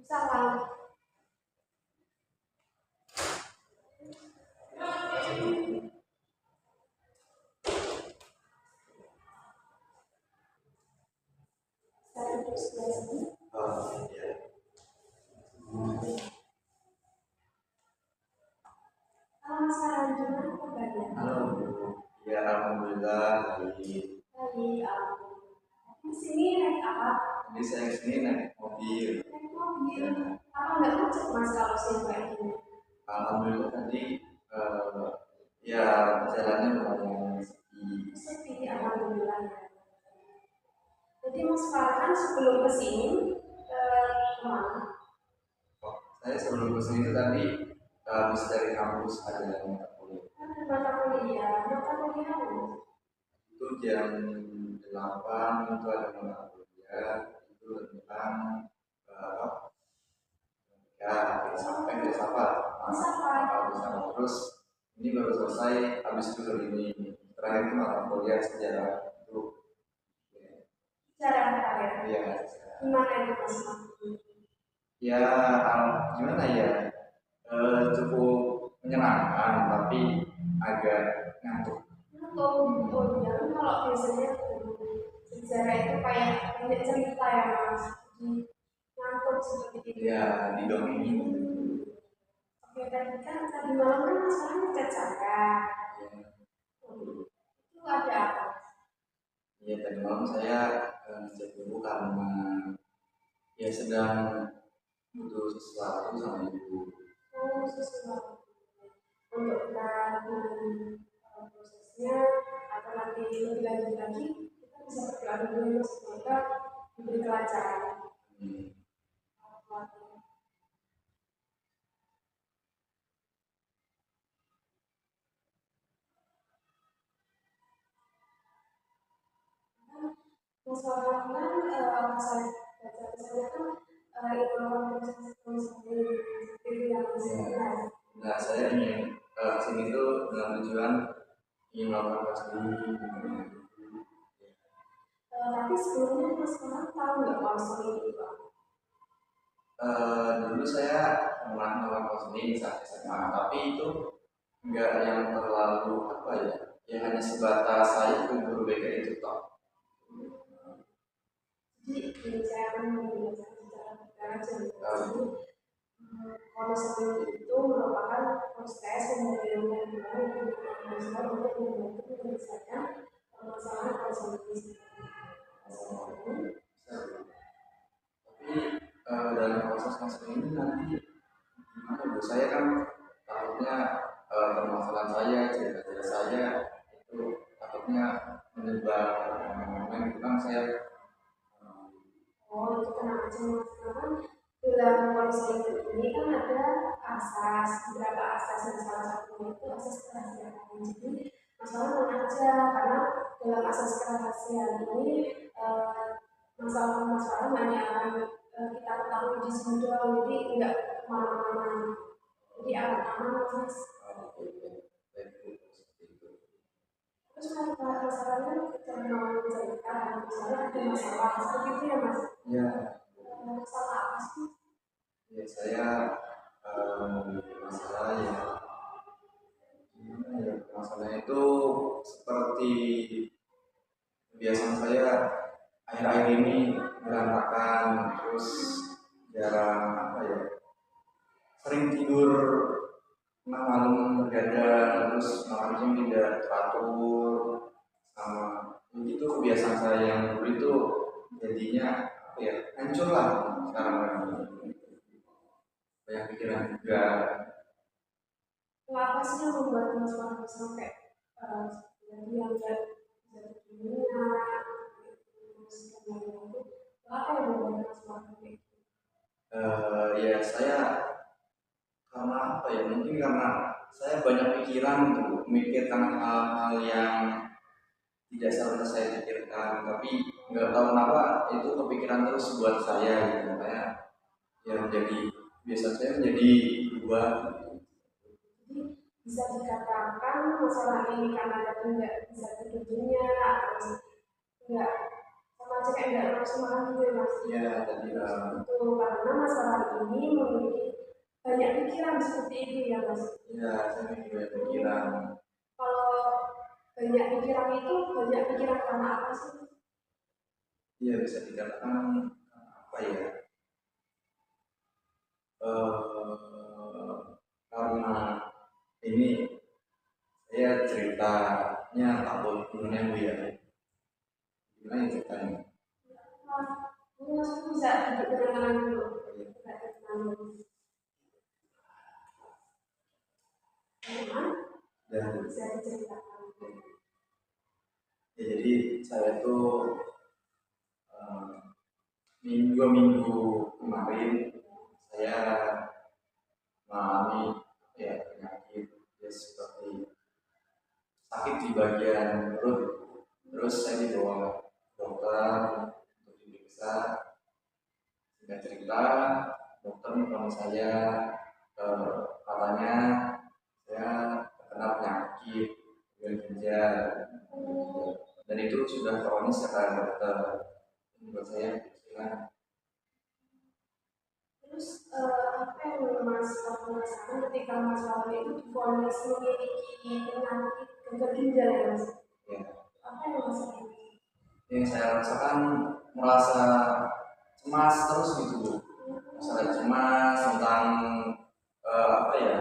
Salam. Salam, gimana kabarnya? Halo, ya alhamdulillah baik. Di sini naik apa? Jadi saya kesini naik mobil. Naik mobil. Apa nggak macet mas kalau siang kayak gini? Alhamdulillah tadi ya jalannya lumayan sepi. Sepi, alhamdulillah ya. Jadi mas Farhan sebelum kesini kemana? Saya sebelum kesini itu tadi habis dari kampus ada mata kuliah. Ada mata kuliah apa? Itu jam 8 itu ada mata kuliah itu tentang apa? Ya sampai filsafat. Terus ini baru selesai habis itu ini terakhir itu mata kuliah sejarah itu. Sejarah terakhir. Iya. Gimana itu mas? Ya gimana ya, cukup menyenangkan tapi agak ngantuk. Oh ya, kalau biasanya sejarah itu kayak banyak cerita ya mas. Ngantuk seperti itu. Ya didongengin. Oke, tadi malam kan mas Farhan ngecat saya. Itu ada apa? Iya tadi malam saya ngecek dulu karena ya sedang butuh sesuatu sama ibu. Oh, sesuatu untuk kita prosesnya atau nanti lebih lanjut lagi kita bisa berdoa dulu ya mas, semoga diberi kelancaran. Mas Farhan kan pas saya baca misalnya kan ilmu proses itu yang sebenarnya. Nah saya ingin kesini tuh dengan tujuan ingin melakukan studi. Tapi sebelumnya mas Farhan tahu nggak konseling itu apa? Dulu saya pernah melakukan konseling saat SMA, tapi itu enggak yang terlalu apa ya, ya hanya sebatas saya ikut guru BK itu toh. Jadi saya menjelaskan secara detail jadi konseling itu merupakan proses pemberian yang untuk membantu menyelesaikan permasalahan konseling. Tapi dalam proses konseling ini nanti gimana bu? Saya kan takutnya permasalahan saya, cerita-cerita saya itu takutnya menyebar kemana-mana itu kan saya. Oh itu tenang aja mas, karena dalam konseling ini kan ada asas, beberapa asas yang salah satunya itu asas kerahasiaan. Jadi masalah tenang aja karena dalam asas kerahasiaan ini masalah hanya kita ketahui di sini doang, jadi enggak kemana-mana. Jadi aman-aman mas. Terus kalau masalahnya kita mau cerita, misalnya ada masalah seperti itu ya mas. Ya. Masalah apa sih? Ya saya masalah ya gimana ya, masalah itu seperti kebiasaan saya akhir-akhir ini berantakan, terus jarang apa ya, sering tidur tengah malam begadang, terus makan siang tidak teratur, sama itu kebiasaan saya yang dulu itu jadinya apa ya, hancur lah sekarang banyak pikiran juga. Apa sih yang membuat mas Farhan sampai jadi yang nggak bisa dunia terus kemudian itu apa yang membuat mas Farhan kayak gitu? Ya saya karena apa ya, mungkin karena saya banyak pikiran gitu, memikirkan hal-hal yang tidak seharusnya saya pikirkan, tapi nggak tahu kenapa itu kepikiran terus buat saya gitu, makanya ya menjadi biasa saya menjadi berubah gitu. Jadi bisa dikatakan masalah ini karena tadi nggak bisa tidurnya, terus nggak sama aja kayak nggak semalam gitu ya mas. Ya tadi Itu karena masalah ini memiliki banyak pikiran seperti itu ya mas. ya saya juga pikiran. Kalau banyak pikiran itu banyak pikiran karena apa sih? Iya bisa dikatakan apa ya? Karena ini saya ceritanya takut mengenai Bu ya. Gimana ya ceritanya? Ini maksudnya bisa duduk dengan tangan dulu. Bisa dengan dulu. Memang Dan bisa diceritakan. ya, jadi saya tuh dua minggu kemarin saya mengalami ya penyakit ya seperti sakit di bagian perut. Terus saya dibawa dokter untuk diperiksa. Singkat cerita, dokter menolong saya, katanya saya terkena penyakit gagal ginjal dan itu sudah kronis kata dokter. Menurut saya pikiran Terus apa yang mas rasakan ketika mas Fahmi itu divonis memiliki penyakit gagal ginjal ya mas? ya. Apa yang mas rasakan? Yang saya rasakan merasa cemas terus gitu, merasa cemas tentang apa ya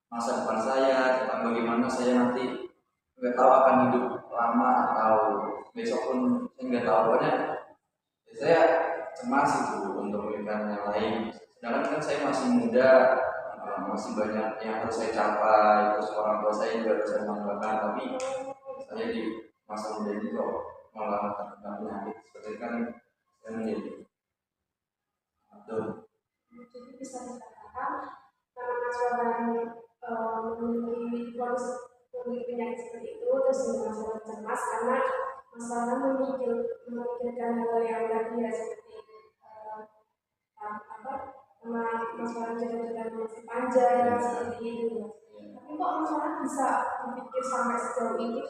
masa depan saya, tentang bagaimana saya nanti nggak tahu akan hidup lama atau besok pun saya nggak tahu. Pokoknya ya saya cemas itu untuk pernikahan yang lain. Sedangkan kan saya masih muda, masih banyak yang harus saya capai, terus orang tua saya juga harus saya banggakan. Tapi saya di masa muda ini kok malah terkena penyakit seperti itu kan saya menjadi aduh. Jadi bisa dikatakan karena mas Fahmi memiliki vonis memiliki penyakit seperti itu terus mas Fahmi cemas karena mas Fahmi memikirkan hal yang tadi ya seperti apa sama mas Fahmi jalan-jalan masih panjang seperti itu. Tapi kok mas Fahmi bisa berpikir sampai sejauh itu?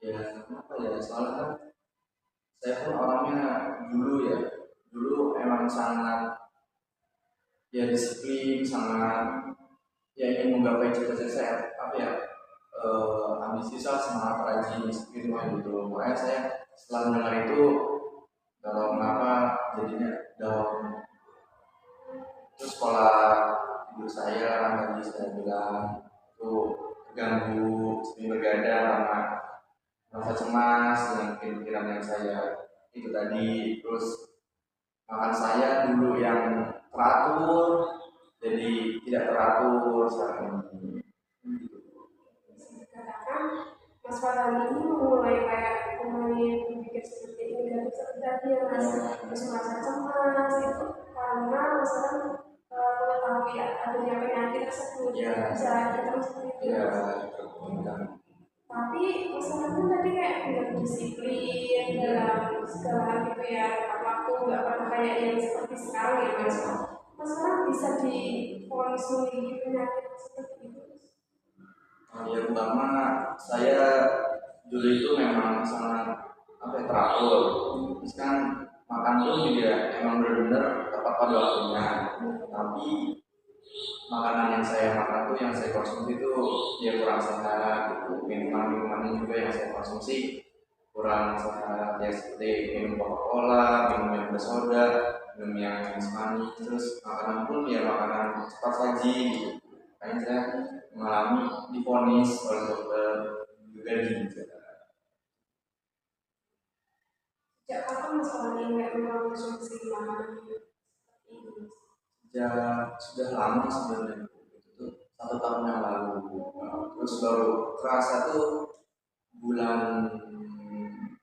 Ya kenapa ya, soalnya kan saya pun orangnya dulu emang sangat ya disiplin, sangat ya ingin menggapai cita-cita saya apa ya ambisius lah, semangat rajin disiplin gitu. Makanya saya setelah mendengar itu kalau kenapa jadinya down. Terus pola tidur saya tadi saya bilang itu terganggu, sering bergadang karena merasa cemas dengan pikiran yang saya itu tadi. Terus makan saya dulu yang teratur jadi tidak teratur sekarang ini. Katakan mas Fahmi ini memulai kayak pemain berpikir seperti ini negatif seperti tadi ya mas, terus merasa cemas itu karena mas Fahmi mengetahui adanya penyakit tersebut bisa kita seperti itu. Ya, Tapi mas Fahmi tadi kayak tidak disiplin dalam segala hal gitu ya, tepat waktu nggak pernah kayak yang seperti sekarang ya mas. Mas Fahmi bisa divonis memiliki penyakit seperti itu. yang pertama saya dulu itu memang sangat apa ya, teratur. Terus kan makan pun juga emang benar-benar tepat pada waktunya. Tapi makanan yang saya makan tuh yang saya konsumsi itu ya kurang sehat gitu. Minuman juga yang saya konsumsi kurang sehat ya seperti minum Coca-Cola, minum yang bersoda, minum yang manis. Terus makanan pun ya makanan cepat saji gitu. Makanya saya mengalami divonis oleh dokter juga ginjal. Sejak kapan mas Fahmi nggak mengkonsumsi makanan seperti ini? Sudah lama sebenarnya itu 1 tahun yang lalu. Terus baru terasa tuh bulan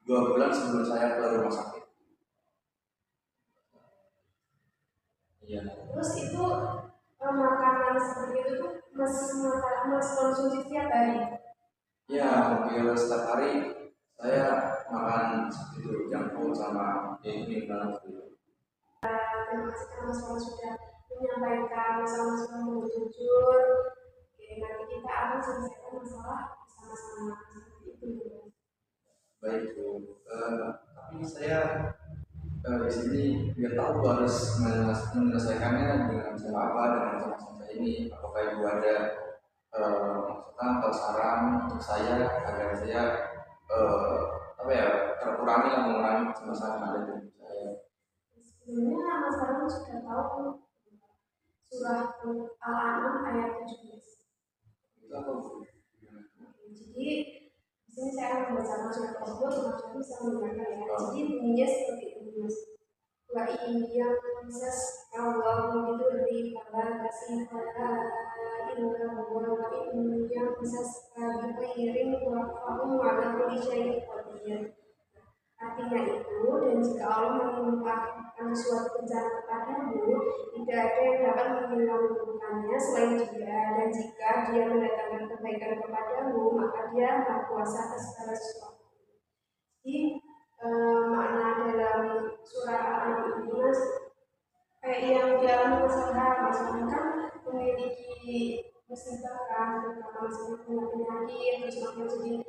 2 bulan sebelum saya ke rumah sakit. Iya. Terus itu makanan seperti itu tuh mas konsumsi setiap hari? Ya, hampir setiap hari saya makan seperti itu, junk food sama ini banget gitu. Terima kasih karena mas Fahmi sudah menyampaikan sama-sama mau jujur. Oke, nanti kita akan selesaikan masalah bersama-sama seperti itu. Baik Bu. Tapi saya di sini nggak tahu harus menyelesaikannya dengan cara apa dengan sama saya ini. Apakah ibu ada masukan atau saran untuk saya agar saya eh, apa ya terkurangi lah mengurangi masalah yang ada di hidup saya. Sebenarnya Mas Farhan sudah tahu surah Al-An'am ayat 17. Itu apa Bu? Jadi di sini saya akan membacakan surat tersebut, teman-teman bisa mendengarkan ya. Oh, Jadi bunyinya seperti ini Mas. Wa yang sas Allah bidurri fala kasifa illa huwa wa yang sas bikhairin wa fahum ala kulli syai'in qadir. Artinya itu, dan jika Allah menimpakan suatu bencana kepadamu, tidak ada yang dapat menghilangkannya selain Dia. Dan jika Dia mendatangkan kebaikan kepadamu, maka Dia maha kuasa atas segala sesuatu. Jadi makna dalam surah Al-An'am ini Mas, kayak yang dialami masalah kan memiliki musibah kan, terutama masalah penyakit, terus makin jadi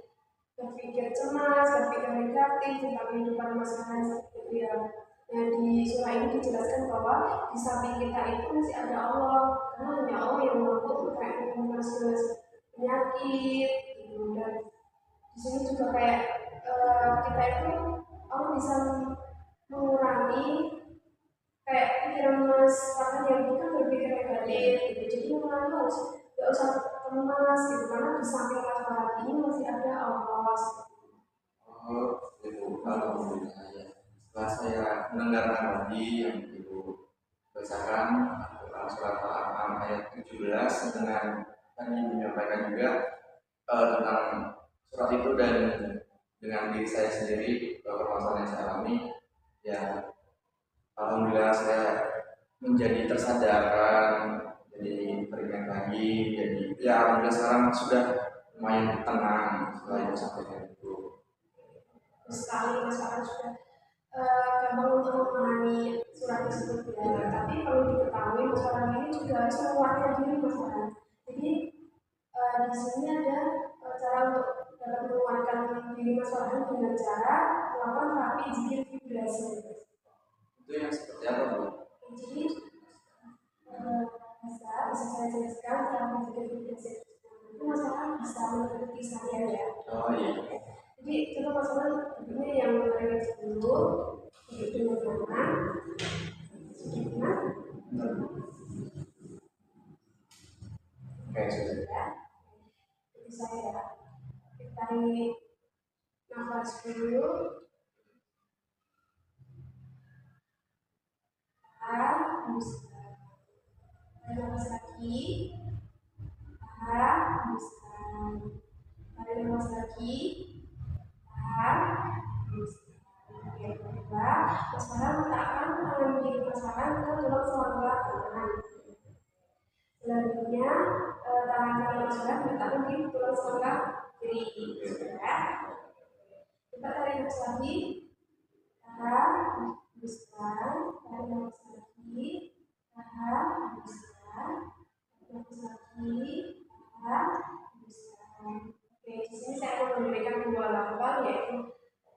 berpikir cemas, berpikir negatif tentang kehidupan masyarakat gitu ya. Nah di surah ini dijelaskan bahwa di samping kita itu masih ada Allah, karena hanya Allah yang mampu kayak mengatasi penyakit gitu. Dan di sini juga kayak kita itu Allah bisa mengurangi kayak pikiran mas karena yang itu kan berpikir negatif gitu. Jadi mengurangi harus gak usah cemas gitu, karena di samping masalah ini masih ada Allah. oh itu alhamdulillah ya. Setelah saya mendengarkan tadi yang ibu bacakan Al-Quran surat Al-An'am ayat 17 dengan tadi menyampaikan juga tentang surat itu dan dengan diri saya sendiri permasalahan yang saya alami ya alhamdulillah saya menjadi tersadarkan jadi teringat lagi jadi ya alhamdulillah sekarang sudah lumayan tenang setelah ibu sampaikan itu. Sekali masyarakat sudah gampang untuk memahami surat tersebut ya. Tapi perlu diketahui masyarakat ini juga harus menguatkan diri masyarakat. Jadi di sini ada cara untuk dapat menguatkan diri masyarakat dengan cara melakukan terapi zikir vibrasi. Itu yang seperti apa Bu? Jadi bisa saya jelaskan terapi zikir vibrasi itu masyarakat bisa mengikuti saya ya. Oh iya. Jadi kita masalah ini yang menarik dulu itu mana sedikitnya Oke sudah. ya. Jadi saya tarik nafas dulu, hembuskan, tarik nafas lagi, hembuskan, tarik nafas lagi, hembuskan. Oke, kedua, masalah letakkan tangan kiri pasangan ke tulang selangga kanan. Selanjutnya tangan kanan masalah diletakkan di tulang selangga kiri. Ya. Kita tarik nafas lagi, hembuskan, tarik nafas lagi, hembuskan, tarik nafas lagi, hembuskan. Oke, di sini saya akan memberikan dua lafal yaitu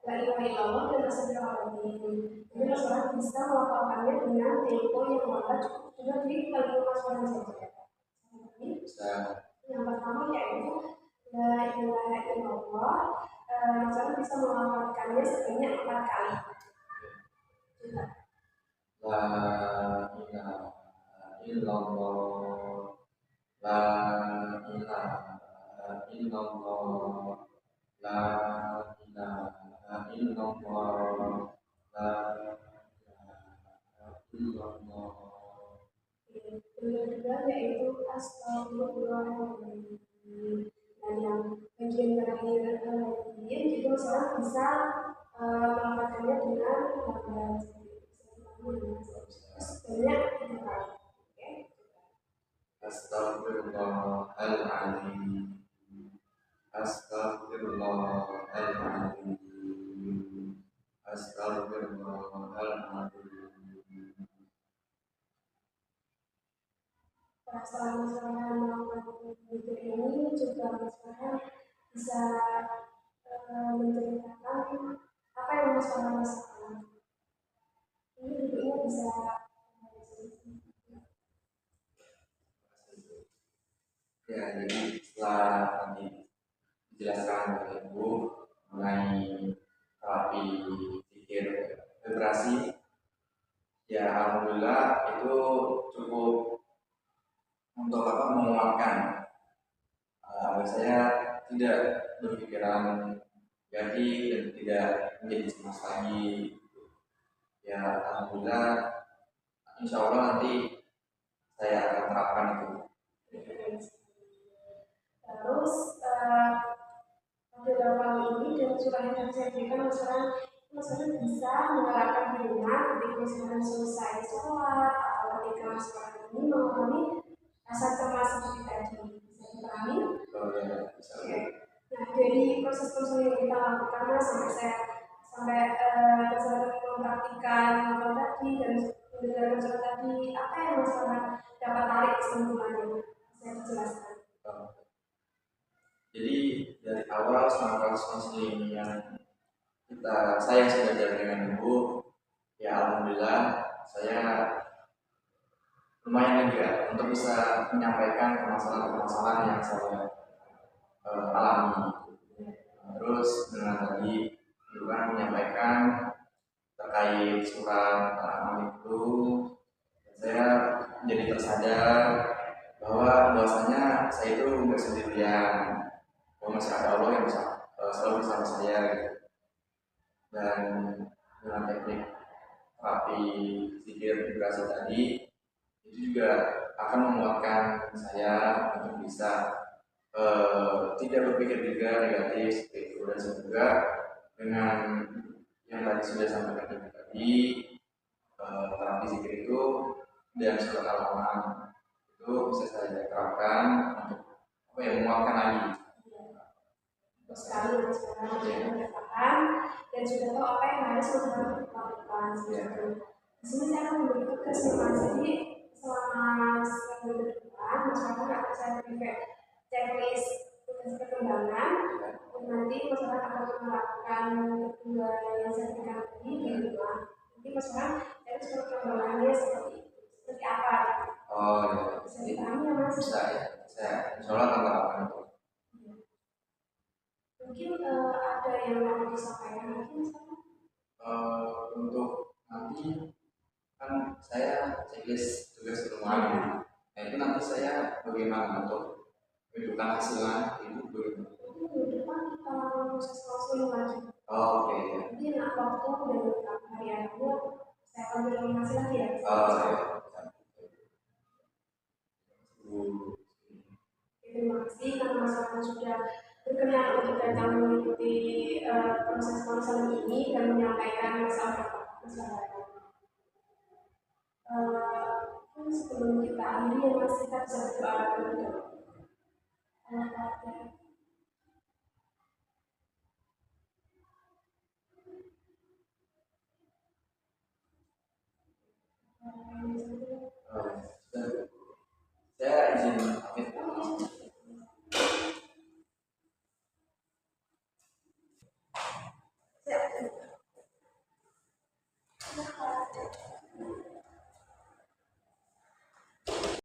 la ilaha illallah dan astagfirullahaladzim. Jadi masyarakat bisa melafalkannya dengan tempo yang lambat juga di kalimat masyarakat saja. Bisa. Yang pertama yaitu la ilaha illallah, masyarakat bisa melafalkannya sebanyak 4 kali. Coba. La ilaha illallah. La ilaha illallah. La ilaha illallah. La ilaha illallah. Yang kedua yaitu astagfirullahaladzim. Dan yang bagian terakhir itu masyarakat bisa melafalkannya dengan lambat. Sebanyak 3 kali. Oke. Astaghfirullahaladzim. Astaghfirullahaladzim. Astaghfirullahaladzim. Setelah masyarakat melakukan zikir ini juga masyarakat bisa menceritakan apa yang masyarakat rasakan. bisa Ya, jadi setelah tadi dijelaskan oleh Ibu mengenai terapi pikir vibrasi, ya alhamdulillah itu cukup untuk menguatkan agar saya tidak berpikiran negatif dan tidak menjadi cemas lagi. Ya alhamdulillah, insya Allah nanti saya akan terapkan itu. terus pada kali ini dan surat yang saya berikan misalnya bisa menerapkan di rumah ketika misalnya selesai sholat atau ketika masyarakat ini mengalami rasa cemas seperti tadi bisa dipahami. Oh ya, bisa. Oke. Nah dari proses yang kita lakukan sampai masyarakat mempraktikkan hal tadi dan mendengarkan surat tadi, apa yang masyarakat dapat tarik kesimpulannya? Saya dijelaskan. Jadi dari awal selama proses konseling yang saya sudah jalan dengan Ibu, ya alhamdulillah saya lumayan juga untuk bisa menyampaikan permasalahan-permasalahan yang saya alami. Terus dengan tadi Ibu kan menyampaikan terkait surat Al-An'am itu, saya jadi tersadar bahwasanya saya itu nggak sendirian, bahwa masih ada Allah yang bisa selalu bersama saya gitu. Dan dengan teknik terapi zikir vibrasi tadi itu juga akan menguatkan saya untuk bisa tidak berpikir juga negatif seperti itu. Dan semoga dengan yang tadi sudah sampaikan tadi terapi zikir itu dan surat Al-An'am itu bisa saya terapkan untuk menguatkan lagi. Sekali sekarang sudah paham dan sudah tahu apa yang harus lakukan. Di sini saya akan memberi tugas memang jadi selama seminggu depan masyarakat akan saya beri checklist tugas perkembangan dan nanti masyarakat akan menerapkan kedua yang saya berikan tadi di rumah. Nanti masyarakat harus perkembangannya seperti apa? Oh ya, bisa dipahami ya Mas? Bisa ya, saya insya Allah akan lakukan itu. Mungkin ada yang mau disampaikan lagi misalnya? Untuk nanti kan saya checklist tugas rumah. Nah itu nanti saya bagaimana untuk menunjukkan hasilnya itu bagaimana? Minggu depan kita proses konseling lagi. Oh, oke. Jadi waktu dan hariannya saya akan konfirmasi lagi ya. Terima kasih karena masyarakat sudah berkenan untuk datang mengikuti proses konseling ini dan menyampaikan masalah. Sebelum kita akhiri, masih kita bisa berdoa dulu.